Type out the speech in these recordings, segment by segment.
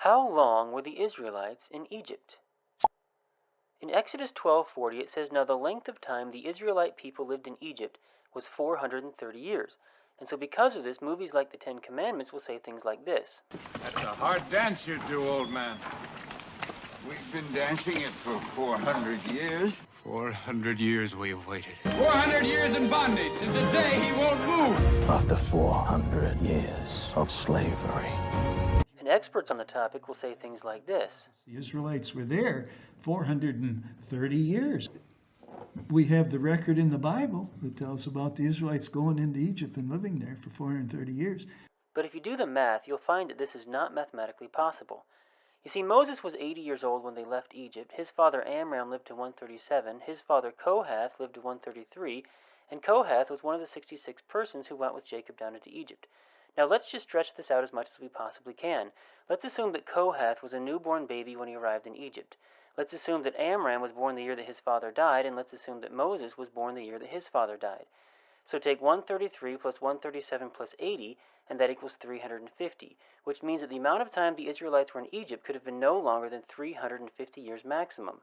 How long were the Israelites in Egypt? In Exodus 12:40 it says, "Now the length of time the Israelite people lived in Egypt was 430 years." And so because of this, movies like the Ten Commandments will say things like this. That's a hard dance you do, old man. We've been dancing it for 400 years. 400 years we have waited. 400 years in bondage, and today he won't move. After 400 years of slavery. And experts on the topic will say things like this. The Israelites were there 430 years. We have the record in the Bible that tells about the Israelites going into Egypt and living there for 430 years. But if you do the math, you'll find that this is not mathematically possible. You see, Moses was 80 years old when they left Egypt, his father Amram lived to 137, his father Kohath lived to 133, and Kohath was one of the 66 persons who went with Jacob down into Egypt. Now let's just stretch this out as much as we possibly can. Let's assume that Kohath was a newborn baby when he arrived in Egypt. Let's assume that Amram was born the year that his father died, and let's assume that Moses was born the year that his father died. So take 133 plus 137 plus 80, and that equals 350, which means that the amount of time the Israelites were in Egypt could have been no longer than 350 years maximum.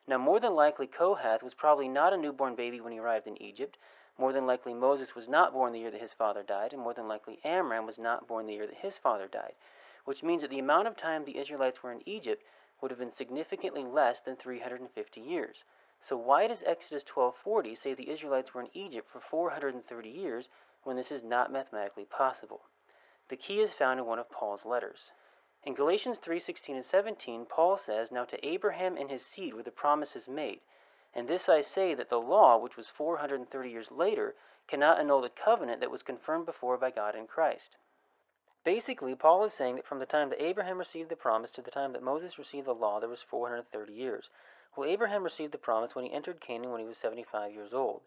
Now more than likely Kohath was probably not a newborn baby when he arrived in Egypt. More than likely Moses was not born the year that his father died, and more than likely Amram was not born the year that his father died, which means that the amount of time the Israelites were in Egypt would have been significantly less than 350 years. So why does Exodus 12:40 say the Israelites were in Egypt for 430 years when this is not mathematically possible? The key is found in one of Paul's letters. In Galatians 3:16 and 17, Paul says, "Now to Abraham and his seed were the promises made. And this I say, that the law, which was 430 years later, cannot annul the covenant that was confirmed before by God in Christ." Basically, Paul is saying that from the time that Abraham received the promise to the time that Moses received the law, there was 430 years. Well, Abraham received the promise when he entered Canaan when he was 75 years old.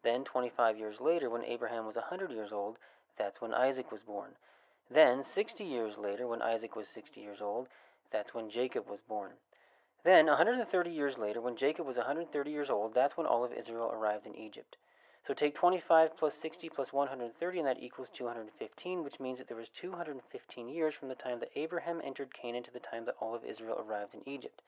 Then, 25 years later, when Abraham was 100 years old, that's when Isaac was born. Then, 60 years later, when Isaac was 60 years old, that's when Jacob was born. Then, 130 years later, when Jacob was 130 years old, that's when all of Israel arrived in Egypt. So take 25 plus 60 plus 130, and that equals 215, which means that there was 215 years from the time that Abraham entered Canaan to the time that all of Israel arrived in Egypt.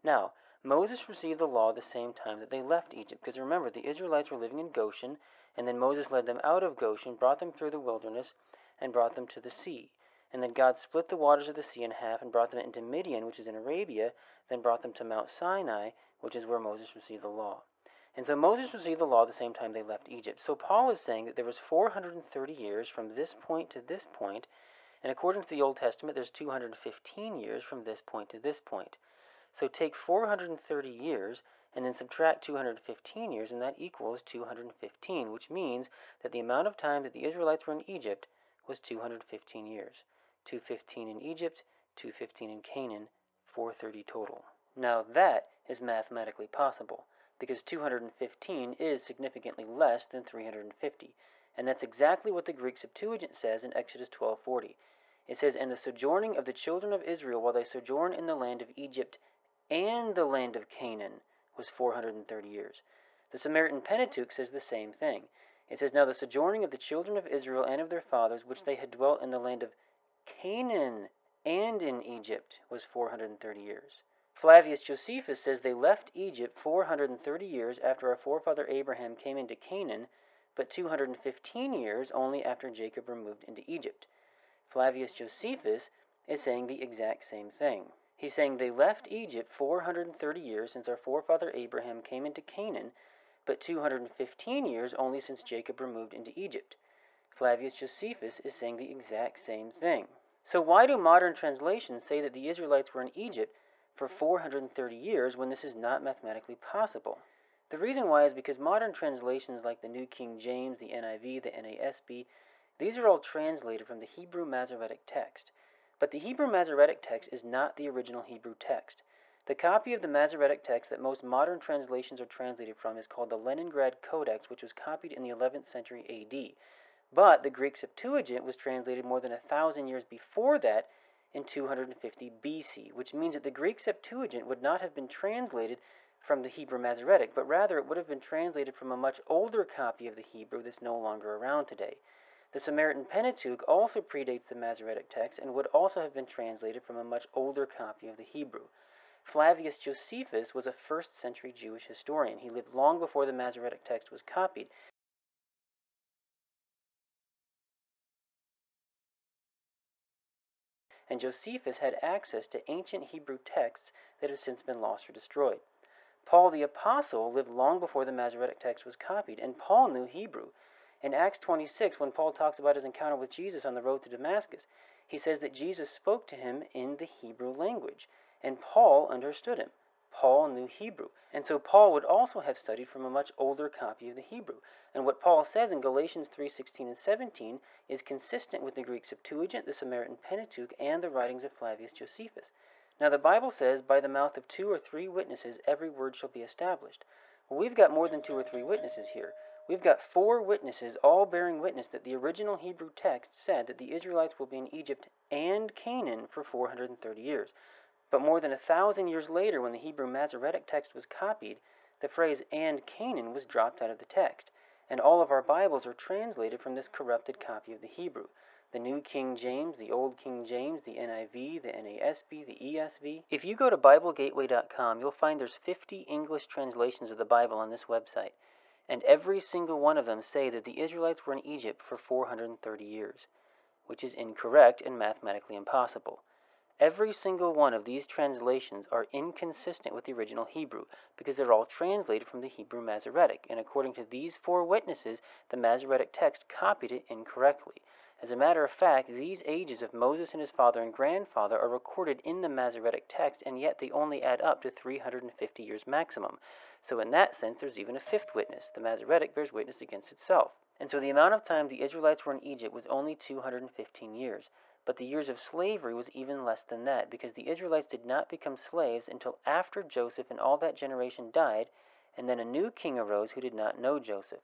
Now, Moses received the law the same time that they left Egypt, because remember, the Israelites were living in Goshen, and then Moses led them out of Goshen, brought them through the wilderness, and brought them to the sea. And then God split the waters of the sea in half and brought them into Midian, which is in Arabia, then brought them to Mount Sinai, which is where Moses received the law. And so Moses received the law the same time they left Egypt. So Paul is saying that there was 430 years from this point to this point, and according to the Old Testament, there's 215 years from this point to this point. So take 430 years and then subtract 215 years, and that equals 215, which means that the amount of time that the Israelites were in Egypt was 215 years. 215 in Egypt, 215 in Canaan, 430 total. Now that is mathematically possible, because 215 is significantly less than 350, and that's exactly what the Greek Septuagint says in Exodus 12:40. It says, "And the sojourning of the children of Israel while they sojourn in the land of Egypt and the land of Canaan was 430 years. The Samaritan Pentateuch says the same thing. It says, "Now the sojourning of the children of Israel and of their fathers, which they had dwelt in the land of Canaan and in Egypt, was 430 years. Flavius Josephus says they left Egypt 430 years after our forefather Abraham came into Canaan, but 215 years only after Jacob removed into Egypt. Flavius Josephus is saying the exact same thing. He's saying they left Egypt 430 years since our forefather Abraham came into Canaan, but 215 years only since Jacob removed into Egypt. Flavius Josephus is saying the exact same thing. So why do modern translations say that the Israelites were in Egypt for 430 years when this is not mathematically possible? The reason why is because modern translations like the New King James, the NIV, the NASB, these are all translated from the Hebrew Masoretic text. But the Hebrew Masoretic text is not the original Hebrew text. The copy of the Masoretic text that most modern translations are translated from is called the Leningrad Codex, which was copied in the 11th century AD. But the Greek Septuagint was translated more than 1,000 years before that in 250 BC, which means that the Greek Septuagint would not have been translated from the Hebrew Masoretic, but rather it would have been translated from a much older copy of the Hebrew that's no longer around today. The Samaritan Pentateuch also predates the Masoretic text and would also have been translated from a much older copy of the Hebrew. Flavius Josephus was a 1st century Jewish historian. He lived long before the Masoretic text was copied. And Josephus had access to ancient Hebrew texts that have since been lost or destroyed. Paul the Apostle lived long before the Masoretic text was copied, and Paul knew Hebrew. In Acts 26, when Paul talks about his encounter with Jesus on the road to Damascus, he says that Jesus spoke to him in the Hebrew language, and Paul understood him. Paul knew Hebrew, and so Paul would also have studied from a much older copy of the Hebrew. And what Paul says in Galatians 3:16 and 17 is consistent with the Greek Septuagint, the Samaritan Pentateuch, and the writings of Flavius Josephus. Now the Bible says, by the mouth of 2 or 3 witnesses every word shall be established. Well, we've got more than 2 or 3 witnesses here. We've got 4 witnesses all bearing witness that the original Hebrew text said that the Israelites will be in Egypt and Canaan for 430 years. But more than 1,000 years later, when the Hebrew Masoretic text was copied, the phrase "and Canaan" was dropped out of the text, and all of our Bibles are translated from this corrupted copy of the Hebrew. The New King James, the Old King James, the NIV, the NASB, the ESV. If you go to BibleGateway.com, you'll find there's 50 English translations of the Bible on this website, and every single one of them say that the Israelites were in Egypt for 430 years, which is incorrect and mathematically impossible. Every single one of these translations are inconsistent with the original Hebrew because they're all translated from the Hebrew Masoretic, and according to these 4 witnesses, the Masoretic text copied it incorrectly. As a matter of fact, these ages of Moses and his father and grandfather are recorded in the Masoretic text, and yet they only add up to 350 years maximum. So in that sense, there's even a 5th witness. The Masoretic bears witness against itself. And so the amount of time the Israelites were in Egypt was only 215 years. But the years of slavery was even less than that, because the Israelites did not become slaves until after Joseph and all that generation died, and then a new king arose who did not know Joseph.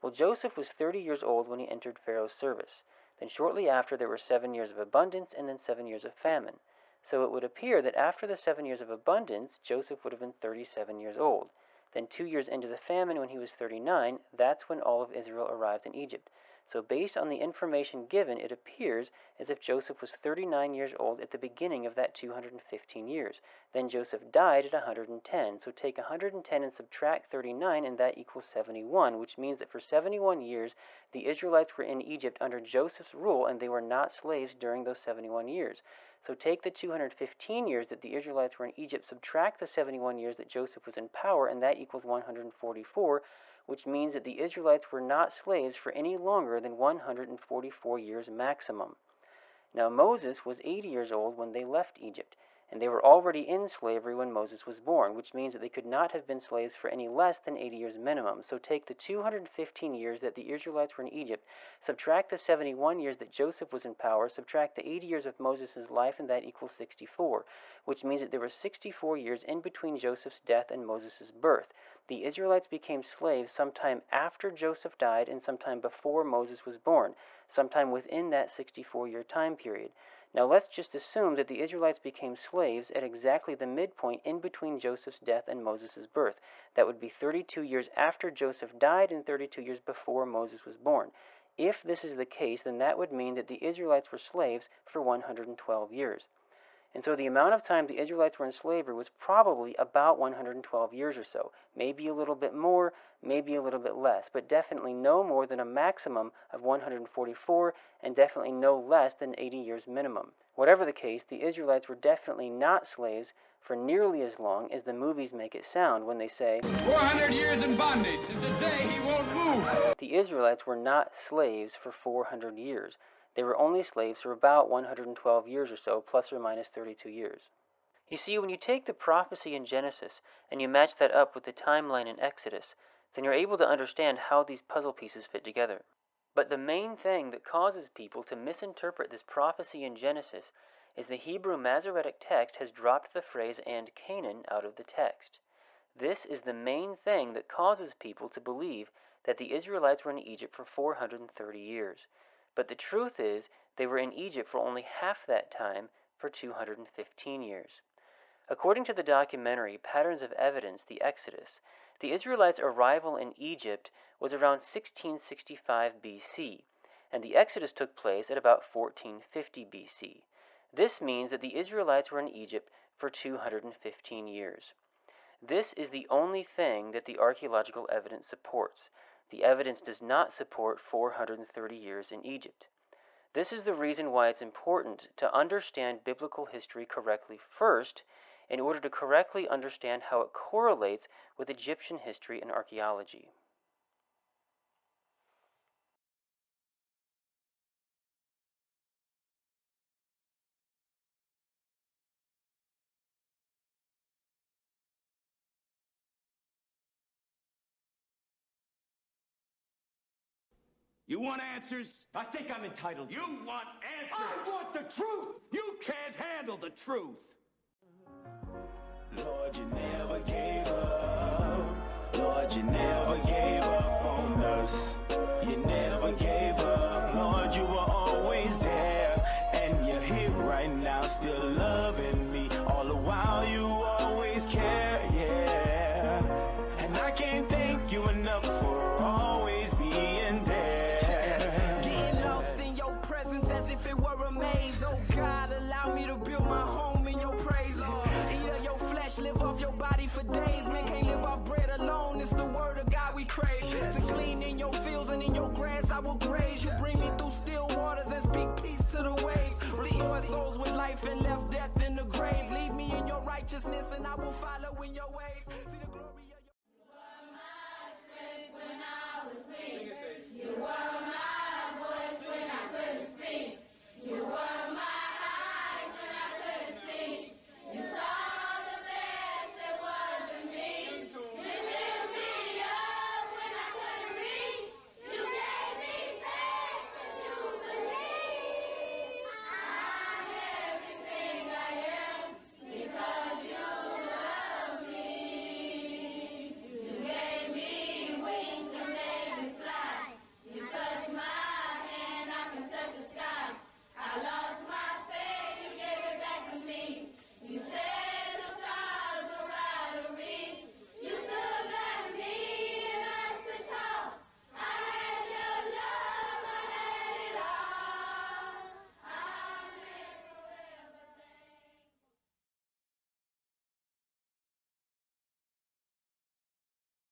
Well, Joseph was 30 years old when he entered Pharaoh's service. Then shortly after there were 7 years of abundance and then 7 years of famine. So it would appear that after the 7 years of abundance, Joseph would have been 37 years old. Then 2 years into the famine, when he was 39, that's when all of Israel arrived in Egypt. So based on the information given, it appears as if Joseph was 39 years old at the beginning of that 215 years. Then Joseph died at 110. So take 110 and subtract 39, and that equals 71, which means that for 71 years, the Israelites were in Egypt under Joseph's rule, and they were not slaves during those 71 years. So take the 215 years that the Israelites were in Egypt, subtract the 71 years that Joseph was in power, and that equals 144, which means that the Israelites were not slaves for any longer than 144 years maximum. Now Moses was 80 years old when they left Egypt, and they were already in slavery when Moses was born, which means that they could not have been slaves for any less than 80 years minimum. So take the 215 years that the Israelites were in Egypt, subtract the 71 years that Joseph was in power, subtract the 80 years of Moses' life, and that equals 64, which means that there were 64 years in between Joseph's death and Moses' birth. The Israelites became slaves sometime after Joseph died and sometime before Moses was born, sometime within that 64-year time period. Now let's just assume that the Israelites became slaves at exactly the midpoint in between Joseph's death and Moses' birth. That would be 32 years after Joseph died and 32 years before Moses was born. If this is the case, then that would mean that the Israelites were slaves for 112 years. And so the amount of time the Israelites were in slavery was probably about 112 years or so. Maybe a little bit more, maybe a little bit less, but definitely no more than a maximum of 144 and definitely no less than 80 years minimum. Whatever the case, the Israelites were definitely not slaves for nearly as long as the movies make it sound when they say, 400 years in bondage, and today he won't move. The Israelites were not slaves for 400 years. They were only slaves for about 112 years or so, plus or minus 32 years. You see, when you take the prophecy in Genesis and you match that up with the timeline in Exodus, then you're able to understand how these puzzle pieces fit together. But the main thing that causes people to misinterpret this prophecy in Genesis is the Hebrew Masoretic text has dropped the phrase "and Canaan" out of the text. This is the main thing that causes people to believe that the Israelites were in Egypt for 430 years. But the truth is, they were in Egypt for only half that time, for 215 years. According to the documentary Patterns of Evidence, The Exodus, the Israelites' arrival in Egypt was around 1665 BC. and the Exodus took place at about 1450 BC. This means that the Israelites were in Egypt for 215 years. This is the only thing that the archaeological evidence supports. The evidence does not support 430 years in Egypt. This is the reason why it's important to understand biblical history correctly first, in order to correctly understand how it correlates with Egyptian history and archaeology. You want answers? I think I'm entitled. You want answers? I want the truth! You can't handle the truth. Lord, you never gave up. Lord, you never gave up on us. You never gave up. Lord, you were always there. And you're here right now, still loving me. All the while you always care, yeah. And I can't thank you enough for always being there. Getting lost in your presence as if it were a maze. Oh God, allow me to build my home in your praise, Lord. Eat of your flesh, live off your body for days. Men can't live off bread alone. It's the word of God we crave. To glean in your fields and in your grass I will graze. You bring me through still waters and speak peace to the waves. Restore souls with life and left death in the grave. Lead me in your righteousness and I will follow in your ways. See the glory of